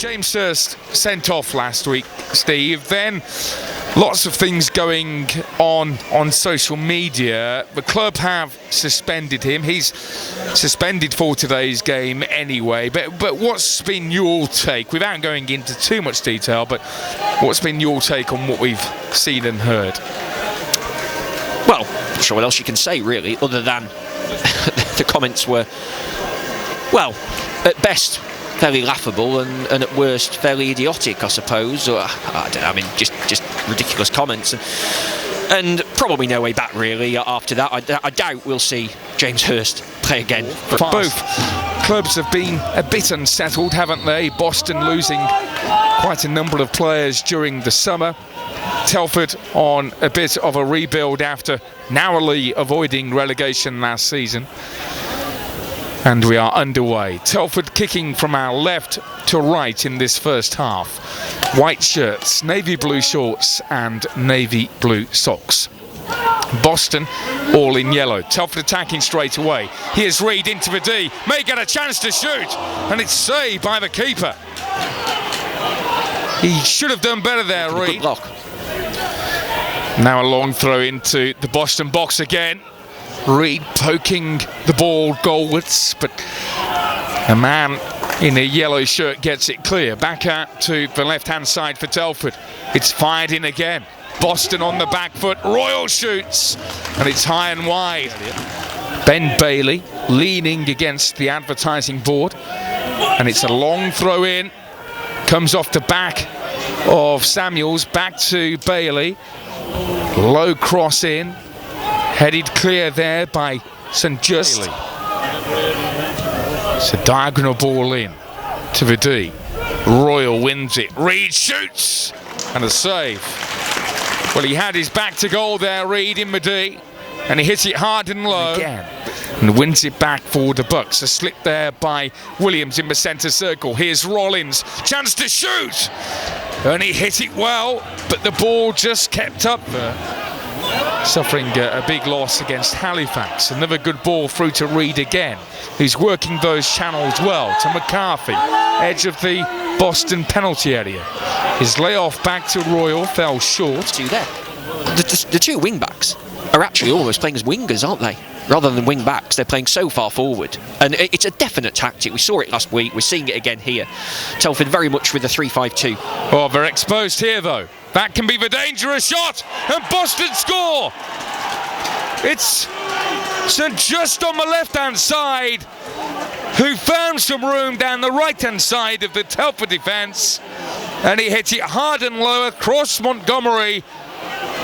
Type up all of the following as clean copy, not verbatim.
James Hurst sent off last week, Steve. Then lots of things going on social media. The club have suspended him. He's suspended for today's game anyway. But what's been your take, without going into too much detail, but what's been your take on what we've seen and heard? Well, not sure what else you can say, really, other than the comments were, well, at best fairly laughable and at worst fairly idiotic, I suppose. Or I don't know, I mean, just ridiculous comments, and probably no way back really after that. I doubt we'll see James Hurst play again. But both clubs have been a bit unsettled, haven't they? Boston losing quite a number of players during the summer. Telford on a bit of a rebuild after narrowly avoiding relegation last season. And we are underway. Telford kicking from our left to right in this first half. White shirts, navy blue shorts and navy blue socks. Boston all in yellow. Telford attacking straight away. Here's Reid into the D. May get a chance to shoot. And it's saved by the keeper. He should have done better there, Reid. Now a long throw into the Boston box again. Reid poking the ball goalwards, but a man in a yellow shirt gets it clear. Back out to the left-hand side for Telford. It's fired in again. Boston on the back foot. Royal shoots, and it's high and wide. Ben Bailey leaning against the advertising board, and it's a long throw in. Comes off the back of Samuels, back to Bailey. Low cross in. Headed clear there by St Just. It's a diagonal ball in to the D. Royal wins it. Reid shoots and a save. Well, he had his back to goal there, Reid in the D, and he hits it hard and low again, and wins it back for the Bucks. A slip there by Williams in the centre circle. Here's Rollins, chance to shoot, and he hit it well, but the ball just kept up there. Suffering a big loss against Halifax. Another good ball through to Reid again, who's working those channels well to McCarthy, edge of the Boston penalty area. His layoff back to Royal fell short. The two wing backs are actually almost playing as wingers, aren't they? Rather than wing backs, they're playing so far forward, and it's a definite tactic. We saw it last week, we're seeing it again here. Telford very much with the 3-5-2. Oh, they're exposed here though. That can be the dangerous shot, and Boston score. It's St Just on the left-hand side, who found some room down the right-hand side of the Telford defence, and he hit it hard and low across Montgomery,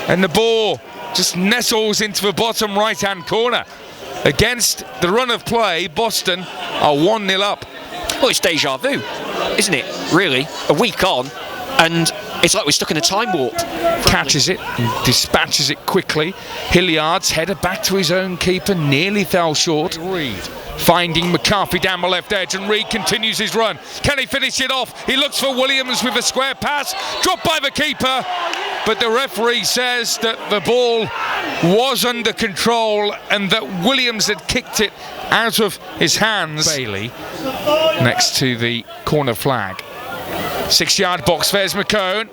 and the ball just nestles into the bottom right-hand corner. Against the run of play, Boston are 1-0 up. Well, it's deja vu, isn't it? Really, a week on, and it's like we're stuck in a time warp. Catches it and dispatches it quickly. Hilliard's header back to his own keeper, nearly fell short. Reid finding McCarthy down the left edge, and Reid continues his run. Can he finish it off? He looks for Williams with a square pass, dropped by the keeper, but the referee says that the ball was under control and that Williams had kicked it out of his hands. Bailey next to the corner flag. 6-yard box, there's McCone.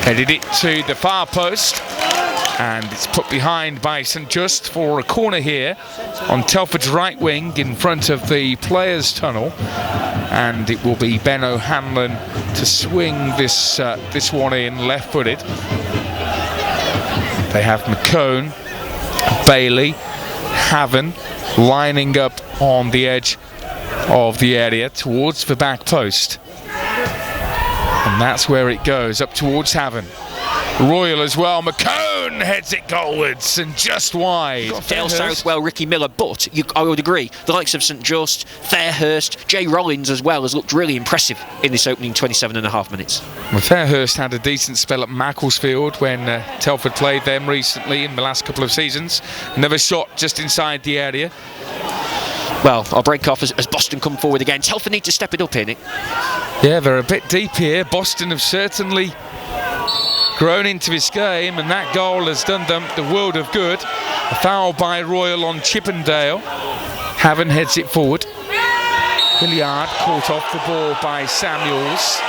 Headed it to the far post, and it's put behind by St Just for a corner here on Telford's right wing in front of the players' tunnel, and it will be Ben O'Hanlon to swing this one in left-footed. They have McCone, Bailey, Haven lining up on the edge of the area towards the back post. And that's where it goes, up towards Haven. Royal as well. McCone heads it goalwards and just wide. Dale Southwell, Ricky Miller, but I would agree, the likes of St Just, Fairhurst, Jay Rollins as well has looked really impressive in this opening 27.5 minutes. Well, Fairhurst had a decent spell at Macclesfield when Telford played them recently in the last couple of seasons. Another shot just inside the area. Well, I'll break off as Boston come forward again. Telford need to step it up here, Nick. Yeah, they're a bit deep here. Boston have certainly grown into this game, and that goal has done them the world of good. A foul by Royal on Chippendale. Haven heads it forward. Hilliard caught off the ball by Samuels.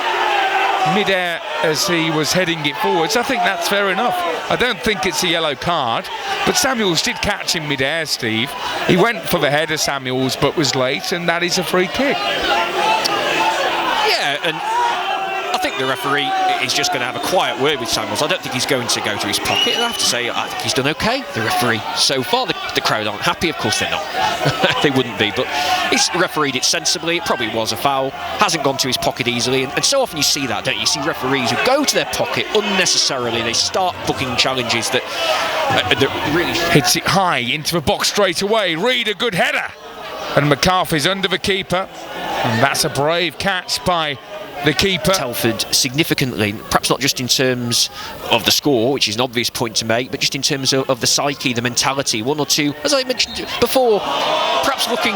Mid-air as he was heading it forwards. I think that's fair enough. I don't think it's a yellow card, but Samuels did catch him mid-air, Steve. He went for the header, Samuels, but was late, and that is a free kick. Yeah, and I think the referee is just going to have a quiet word with Samuels. I don't think he's going to go to his pocket, and I have to say, I think he's done okay, the referee. So far, the crowd aren't happy. Of course they're not. They wouldn't be, but he's refereed it sensibly. It probably was a foul. Hasn't gone to his pocket easily, and so often you see that, don't you? You see referees who go to their pocket unnecessarily. They start booking challenges that really... Hits it high into the box straight away. Reed, a good header. And McCarthy's under the keeper. And that's a brave catch by the keeper. Telford significantly, perhaps not just in terms of the score, which is an obvious point to make, but just in terms of the psyche, the mentality. One or two, as I mentioned before, perhaps looking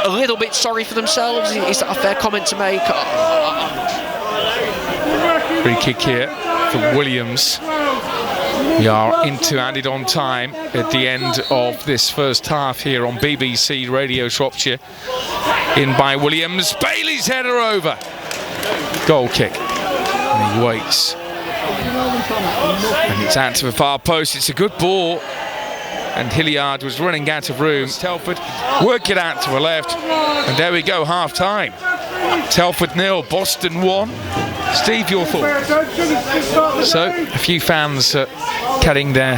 a little bit sorry for themselves. Is that a fair comment to make? Free kick here for Williams. We are into added on time at the end of this first half here on BBC Radio Shropshire. In by Williams. Bailey's header over. Goal kick. And he waits. And it's out to the far post. It's a good ball. And Hilliard was running out of room. Telford work it out to the left. And there we go, half time. Telford 0, Boston 1. Steve, your thoughts? So, a few fans carrying their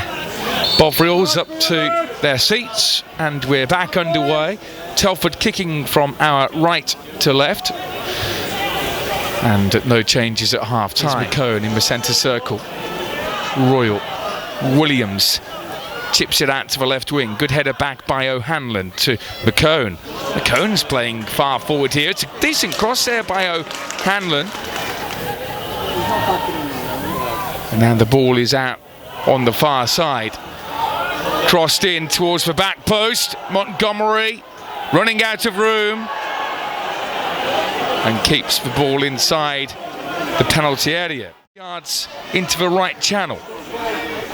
bovrils up to their seats, and we're back underway. Telford kicking from our right to left, and no changes at half time. McCone in the centre circle. Royal. Williams chips it out to the left wing. Good header back by O'Hanlon to McCone. McCone's playing far forward here. It's a decent cross there by O'Hanlon. And now the ball is out on the far side. Crossed in towards the back post. Montgomery running out of room. And keeps the ball inside the penalty area. Yards into the right channel.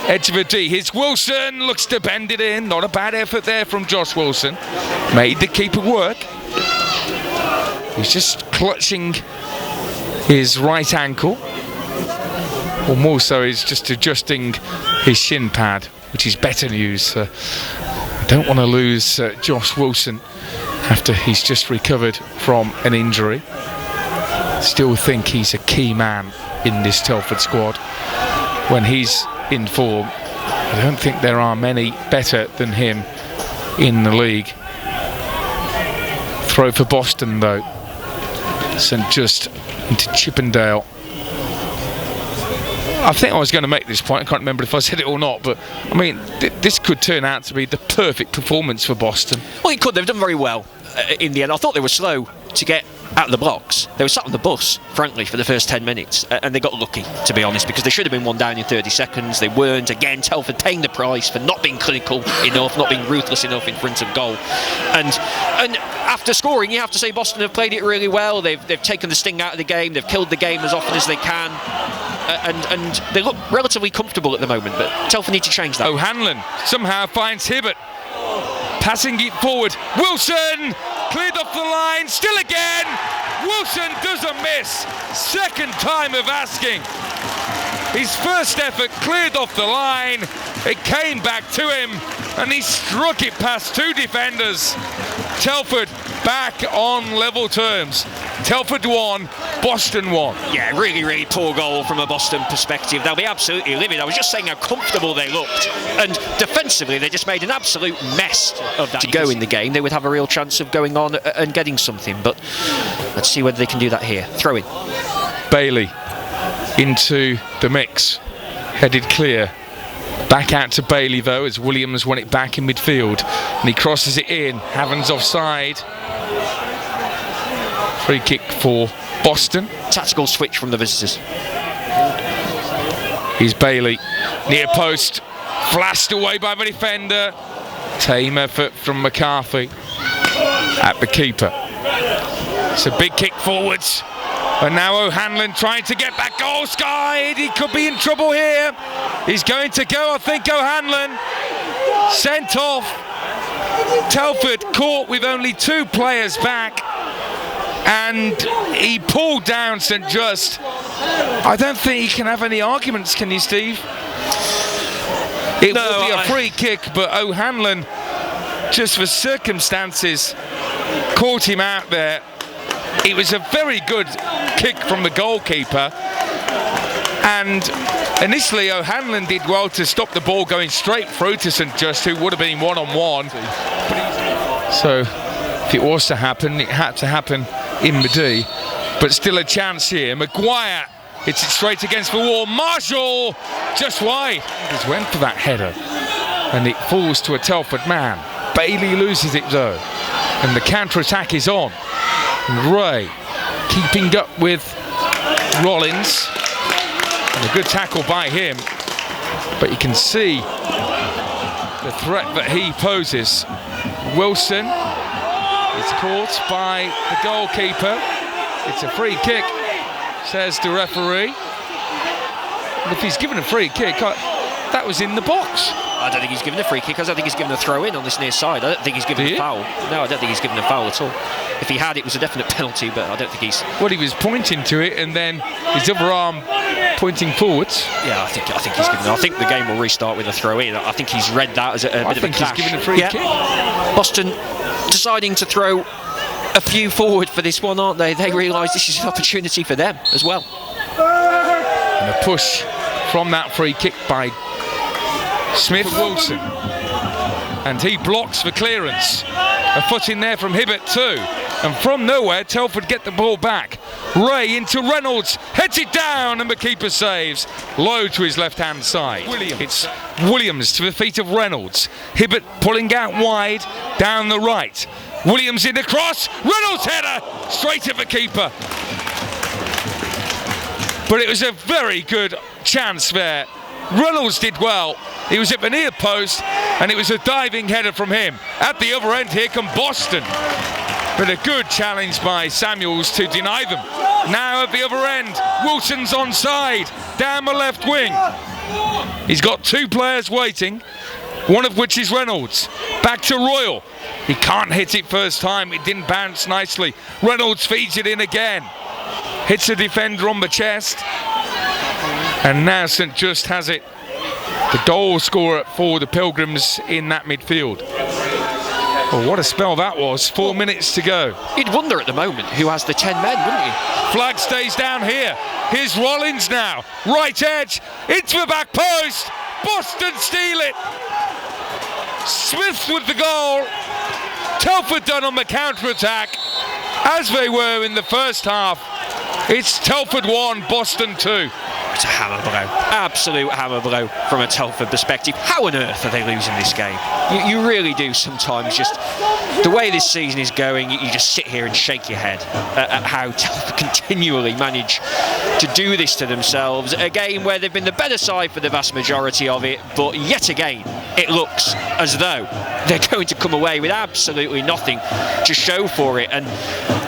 Edge of a D. Here's Wilson. Looks to bend it in. Not a bad effort there from Josh Wilson. Made the keeper work. He's just clutching his right ankle. Or more so, he's just adjusting his shin pad, which is better news. I don't want to lose Josh Wilson after he's just recovered from an injury. Still think he's a key man in this Telford squad. When he's in form, I don't think there are many better than him in the league. Throw for Boston though. Sent just into Chippendale. I think I was going to make this point. I can't remember if I said it or not, but I mean, this could turn out to be the perfect performance for Boston. Well, it could. They've done very well in the end. I thought they were slow to get out of the blocks. They were sat on the bus, frankly, for the first 10 minutes, and they got lucky, to be honest, because they should have been one down in 30 seconds. They weren't. Again, Telford paying the price for not being clinical enough, not being ruthless enough in front of goal. And after scoring, you have to say Boston have played it really well. They've taken the sting out of the game. They've killed the game as often as they can. And they look relatively comfortable at the moment, but Telford need to change that. O'Hanlon somehow finds Hibbert. Passing it forward. Wilson cleared off the line. Still again. Wilson doesn't miss. Second time of asking. His first effort cleared off the line. It came back to him and he struck it past two defenders. Telford back on level terms. Telford 1, Boston 1. Yeah, really, really poor goal from a Boston perspective. They'll be absolutely livid. I was just saying how comfortable they looked. And defensively, they just made an absolute mess of that. To go in the game, they would have a real chance of going on and getting something. But let's see whether they can do that here. Throw in. Bailey into the mix. Headed clear. Back out to Bailey, though, as Williams won it back in midfield. And he crosses it in. Haven's offside. Free kick for Boston. Tactical switch from the visitors. Here's Bailey. Near post. Flashed away by the defender. Tame effort from McCarthy at the keeper. It's a big kick forwards. And now O'Hanlon trying to get back. Goal skied. He could be in trouble here. He's going to go, I think, O'Hanlon. Sent off. Telford caught with only two players back. and he pulled down St Just. I don't think he can have any arguments, can you, Steve? It will be a free kick, but O'Hanlon, just for circumstances, caught him out there. It was a very good kick from the goalkeeper, and initially O'Hanlon did well to stop the ball going straight through to St Just, who would have been one-on-one. So if it was to happen, it had to happen in Madee, but still a chance here. Maguire hits it straight against the wall. Marshall just wide. He just went for that header, and it falls to a Telford man. Bailey loses it though, and the counter-attack is on. And Ray keeping up with Rollins, and a good tackle by him, but you can see the threat that he poses. Wilson is caught by the goalkeeper. It's a free kick, says the referee. And if he's given a free kick, that was in the box. I don't think he's given a free kick. I don't think he's given a throw in on this near side. I don't think he's given a foul. No, I don't think he's given a foul at all. If he had, it was a definite penalty, but I don't think he's... Well, he was pointing to it, and then his other arm pointing forwards. Yeah, I think he's given... I think the game will restart with a throw in. I think he's read that as a bit of a clash. I think he's given a free kick. Boston deciding to throw a few forward for this one, aren't they? They realise this is an opportunity for them as well. And a push from that free kick by Smith Wilson, and he blocks the clearance. A foot in there from Hibbert too, and from nowhere Telford get the ball back. Ray into Reynolds, heads it down, and the keeper saves. Low to his left hand side. It's Williams to the feet of Reynolds. Hibbert pulling out wide down the right. Williams in the cross, Reynolds header straight at the keeper. But it was a very good chance there. Reynolds did well. He was at the near post, and it was a diving header from him. At the other end, here come Boston. But a good challenge by Samuels to deny them. Now at the other end, Wilson's onside, down the left wing. He's got two players waiting, one of which is Reynolds. Back to Royal. He can't hit it first time, it didn't bounce nicely. Reynolds feeds it in again. Hits a defender on the chest. And now St Just has it. The goal scorer for the Pilgrims in that midfield. Well, what a spell that was. 4 minutes to go. You'd wonder at the moment who has the 10 men, wouldn't you? Flag stays down here. Here's Rollins now. Right edge. Into the back post. Boston steal it. Smith with the goal. Telford done on the counter-attack, as they were in the first half. It's Telford 1, Boston 2. It's a hammer blow, absolute hammer blow from a Telford perspective. How on earth are they losing this game? You really do sometimes. Just the way this season is going, you just sit here and shake your head at how Telford continually manage to do this to themselves. A game where they've been the better side for the vast majority of it, but yet again, it looks as though they're going to come away with absolutely nothing to show for it. And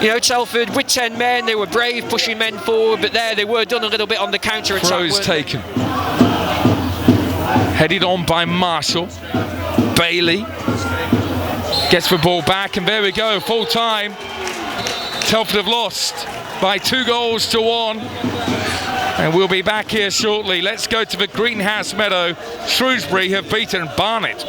you know, Telford with 10 men, they were brave, pushing men forward, but there they were done a little bit on the counter attack. Throws taken. Headed on by Marshall. Bailey gets the ball back, and there we go, full time. Telford have lost by 2-1, and we'll be back here shortly. Let's go to the Greenhouse Meadow. Shrewsbury have beaten Barnet.